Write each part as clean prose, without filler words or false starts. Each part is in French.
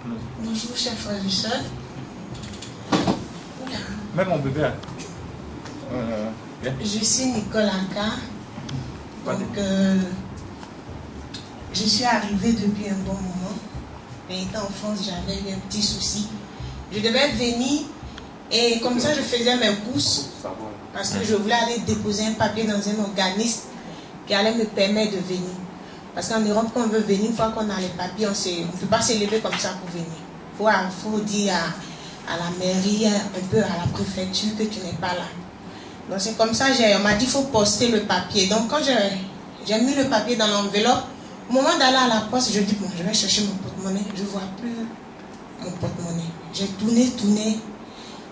Bonjour, chers frères et sœurs. Même mon bébé. Je suis Nicole Anka. Donc, je suis arrivée depuis un bon moment. Mais étant en France, j'avais eu un petit souci. Je devais venir et comme ça, je faisais mes courses parce que je voulais aller déposer un papier dans un organisme qui allait me permettre de venir. Parce qu'en Europe, quand on veut venir, une fois qu'on a les papiers, on ne peut pas s'élever comme ça pour venir. Il faut dire à la mairie, un peu à la préfecture que tu n'es pas là. Donc c'est comme ça, on m'a dit qu'il faut poster le papier. Donc quand j'ai mis le papier dans l'enveloppe, au moment d'aller à la poste, je dis, bon, je vais chercher mon porte-monnaie. Je ne vois plus mon porte-monnaie. J'ai tourné.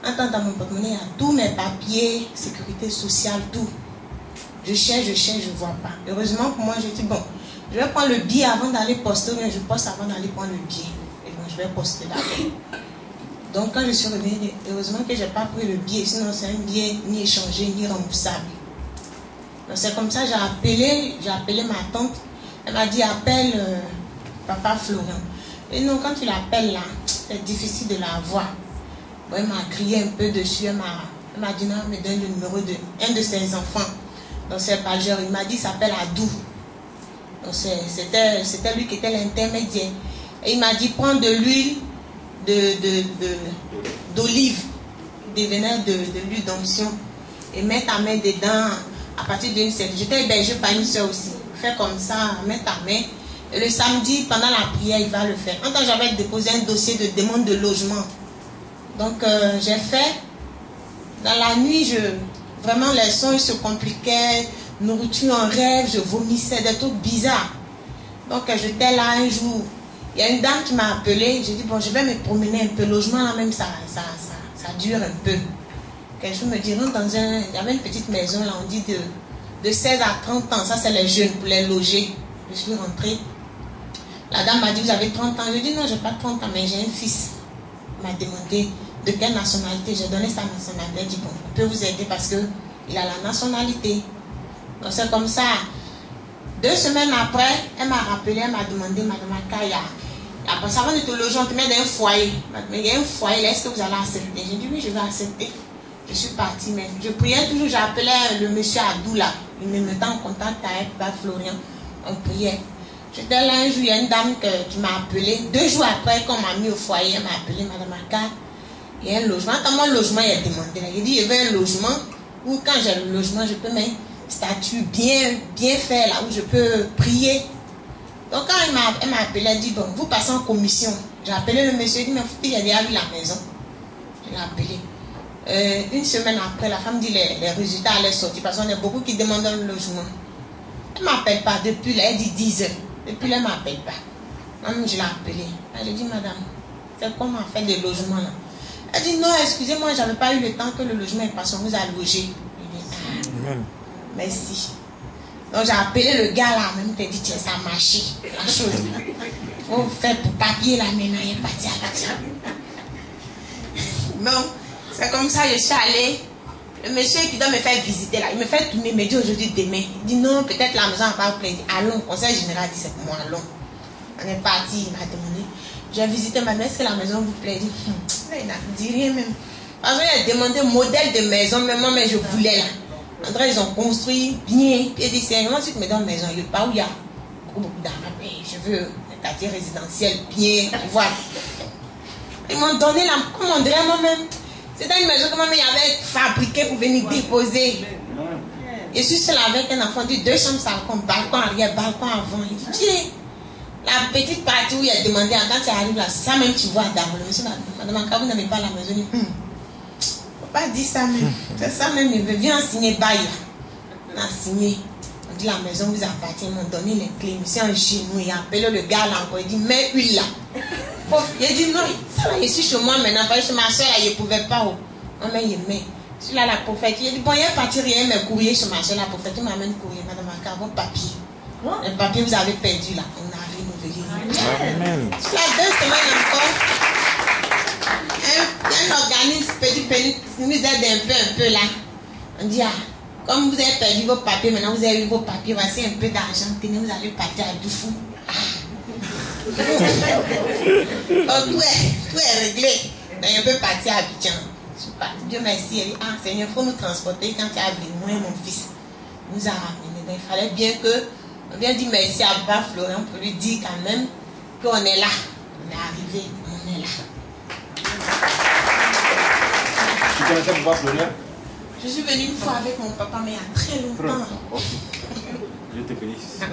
En tant dans mon porte-monnaie, il y a tous mes papiers, sécurité sociale, tout. Je cherche, je ne vois pas. Heureusement pour moi, je dis, bon, je vais prendre le billet avant d'aller poster, mais je poste avant d'aller prendre le billet. Et donc, je vais poster d'abord. Donc, quand je suis revenue, heureusement que je n'ai pas pris le billet, sinon c'est un billet ni échangé, ni remboursable. Donc, c'est comme ça, j'ai appelé ma tante. Elle m'a dit, appelle papa Florian. Et non, quand tu l'appelles là, c'est difficile de la voir. Bon, elle m'a crié un peu dessus, elle m'a dit, non, elle me donne le numéro d'un de ses enfants. Donc, c'est pas genre, il m'a dit, il s'appelle Adou. Donc, c'était lui qui était l'intermédiaire. Et il m'a dit, prends de l'huile d'olive, des venin de l'huile d'onction, et mets ta main dedans à partir d'une certaine. J'étais hébergée par une soeur aussi. Fais comme ça, mets ta main. Et le samedi, pendant la prière, il va le faire. En temps, j'avais déposé un dossier de demande de logement. Donc, j'ai fait. Dans la nuit, vraiment, les sons se compliquaient. Nourriture en rêve, je vomissais, des trucs bizarres. Donc, j'étais là un jour. Il y a une dame qui m'a appelée. J'ai dit, bon, je vais me promener un peu. Logement, là même, ça dure un peu. Quelque chose me dit, rentre dans il y avait une petite maison, là, on dit de 16 à 30 ans. Ça, c'est les jeunes pour les loger. Je suis rentrée. La dame m'a dit, vous avez 30 ans. Je dis, non, je n'ai pas 30 ans, mais j'ai un fils. Elle m'a demandé de quelle nationalité. J'ai donné sa nationalité. Elle dit, bon, on peut vous aider parce qu'il a la nationalité. Donc, c'est comme ça. 2 semaines après, elle m'a rappelé, elle m'a demandé, madame Akaya, après ça, avant de te loger, on te met dans un foyer. Mais il y a un foyer là, est-ce que vous allez accepter? J'ai dit, oui, je vais accepter. Je suis partie, mais je priais toujours, j'appelais le monsieur Adou là. Il me mettait en contact avec Papa Florian. On priait. J'étais là un jour, il y a une dame qui m'a appelé. 2 jours après, quand on m'a mis au foyer, elle m'a appelé, madame Akaya, il y a un logement. Quand mon logement, il a demandé. J'ai dit, il y avait un logement où quand j'ai le logement, je peux mettre statut bien fait là où je peux prier. Donc quand elle m'a appelé, elle dit, bon, vous passez en commission. J'ai appelé le monsieur, il dit, mais il a déjà vu la maison. Je l'ai appelé. 1 semaine après, la femme dit, les résultats allaient sortir parce qu'on a beaucoup qui demandent le logement. Elle ne m'appelle pas depuis là, elle dit 10 heures. Depuis là, elle ne m'appelle pas. Même je l'ai appelée. J'ai dit, madame, c'est comment on fait des logements là? Elle dit, non, excusez-moi, je n'avais pas eu le temps que le logement est passé, on vous a logé. Je dis, ah. Merci. Donc j'ai appelé le gars là, même il dit, tiens, ça a marché, la chose. Il faut faire pour papier là, maintenant, il est parti à l'action. Non, c'est comme ça, je suis allée. Le monsieur qui doit me faire visiter là, il me fait tourner, il me dit aujourd'hui, demain. Il dit non, peut-être la maison n'a pas plaisir. Allons, conseil général dit c'est pour moi, allons. On est parti, il m'a demandé. J'ai visité ma mère, est-ce que la maison vous plaît? Il n'a dit rien même. Parce qu'il a demandé modèle de maison, mais moi, je voulais là. André, ils ont construit bien. Puis il dit, c'est moi aussi qui me donne maison. Il n'y a pas où il y a beaucoup d'argent. Je veux un quartier résidentiel bien. Voilà. Ils m'ont donné la commande moi-même. C'était une maison que moi-même avait fabriquée pour venir déposer. Je suis seule avec un enfant, dit 2 chambres, balcon arrière, balcon avant. Il dit, tiens, la petite partie où il a demandé, quand tu arrives là, ça même tu vois d'abord. Le monsieur m'a dit, madame, quand vous n'avez pas la maison, il dit, pas dit ça même. C'est ça même, il veut bien signer bail là. On a signé. On dit la maison vous appartient, ils m'ont donné les clés. Monsieur en genou, il a appelé le gars là encore. Il dit, mets huile là. Il dit, non, ça là, je suis chez moi maintenant. Parce que chez ma soeur là, il ne pouvait pas. On met, il met. Je suis là, la prophète. Il dit, bon, il y a parti rien, mais courrier chez ma soeur. La prophète, il m'amène courrier. Madame Akar, vos papiers. Les papiers, vous avez perdu là. On arrive, on veut dire. Amen. Je suis là 2 semaines encore. Un organisme petit nous aide un peu là. On dit, ah, comme vous avez perdu vos papiers, maintenant vous avez eu vos papiers, voici un peu d'argent, tenez, vous allez partir à Doufou. Comme Donc tout est réglé. Donc on peut partir à Abidjan. Dieu merci, elle dit, ah Seigneur, il faut nous transporter quand tu as venu, moi et mon fils. Il nous a ramenés. Donc il fallait bien que, on vient dire merci à Papa Florian pour lui dire quand même qu'on est là. On est arrivé, on est là. Tu connaissais Papa Florian? Je suis venue une fois avec mon papa, mais il y a très longtemps. Je te félicite.